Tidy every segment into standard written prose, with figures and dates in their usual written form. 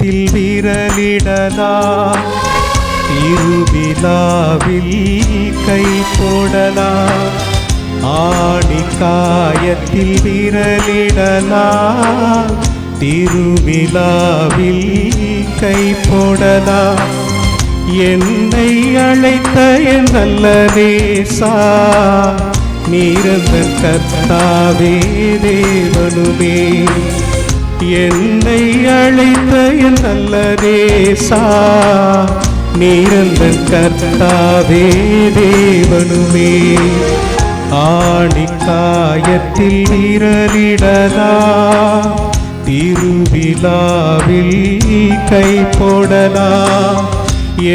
காயத்தில் விரலிடலாம், திருவிழாவில் கை போடலாம். ஆணி காயத்தில் விரலிடலாம், திருவிழாவில் கை போடலாம். என்னை அழைத்த என் நல்ல நேசா, நீரந்தன் கர்த்தாவே தேவனுமே. என்னை அழைத்த என் நல்ல நேசா, நீரந்தன் கர்த்தாவே தேவனுமே. ஆணி காயத்தில் விரலிடலாம், திருவிழாவில் கை போடலாம்.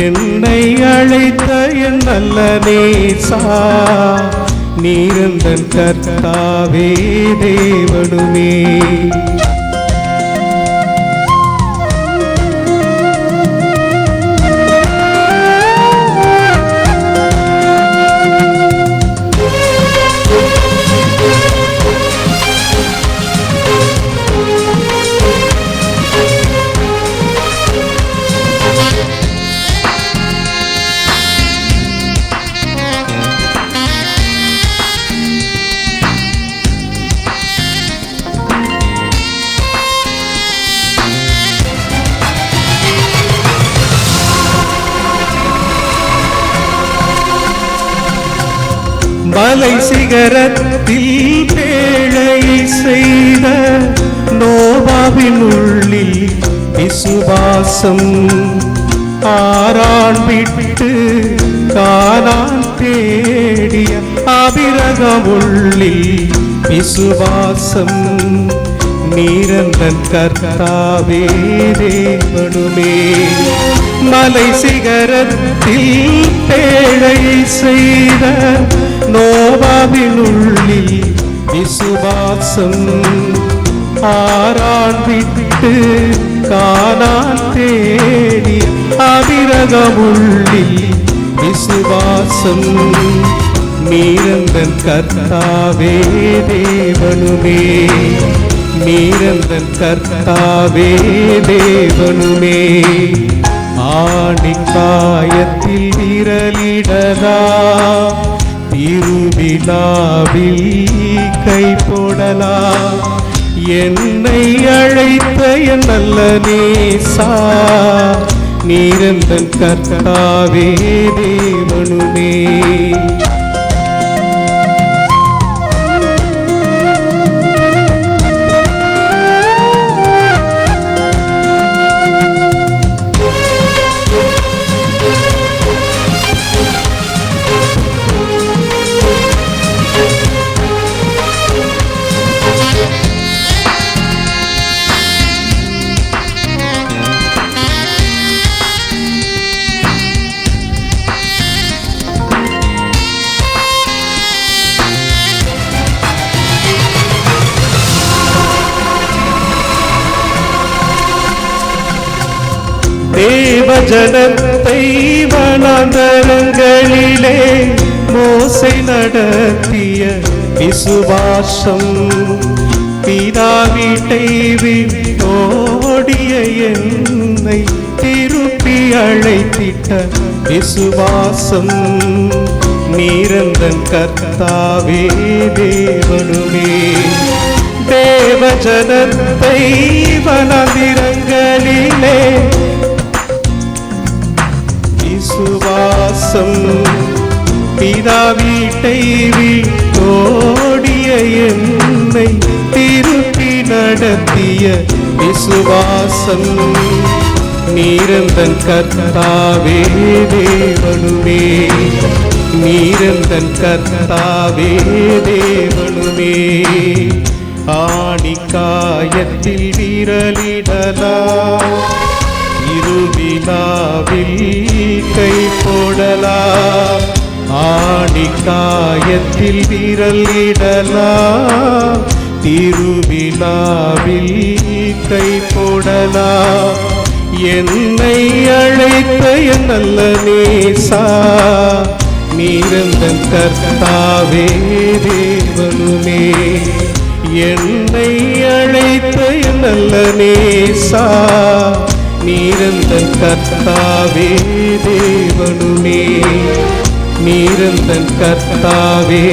என்னை அழைத்த என் நல்ல நேசா, நீரந்தன் கர்த்தாவே தேவனுமே. மலை சிகரத்தில் பேழை செய்த நோவாவின் உள்ளில் விசுவாசம். ஆரான் விட்டு கானான் தேடிய ஆபிரகாம் உள்ளில் விசுவாசம். நீரந்தன் கர்த்தாவே தேவனுமே. மலை சிகரத்தில் பேழை செய்த நோவாவின் உள்ளில் விசுவாசம். ஆரான் விட்டு கானான் தேடி ஆபிரகாம் உள்ளில் விசுவாசம். நீரந்தன் கர்த்தாவே தேவனுமே. நீரந்தன் கர்த்தாவே தேவனுமே. ஆணி காயத்தில் விரலிடலாம், திருவிழாவில் கை போடலாம். என்னை அழைத்த என் நல்ல நேசா, நீரந்தன் கர்த்தாவே தேவனுமே. தேவஜனத்தை வனாந்தரங்களிலே மோசே நடத்திய விசுவாசம். பிதா வீட்டை விட்டோடிய என்னை திருப்பி அழைத்திட்ட விசுவாசம். நீரந்தன் கர்த்தாவே தேவனுமே. தேவஜனத்தை வனாந்தரங்களிலே விசுவாசம். பிதா வீட்டை விட்டோடிய என்னை திருப்பி நடத்திய விசுவாசம். நீரந்தன் கர்த்தாவே தேவனுமே. நீரந்தன் கர்த்தாவே தேவனுமே. ஆணி காயத்தில் விரலிடலாம், திருவிழாவில் கை போடலாம். ஆணி காயத்தில் விரலிடலாம், திருவிழாவில் கை போடலாம். என்னை அழைத்த என் நல்ல நேசா, நீரந்தன் கர்த்தாவே தேவனுமே. என்னை அழைத்த என் நல்ல நேசா, நீரந்தன் கர்த்தாவே தேவனுமே, நீரந்தன் கர்த்தாவே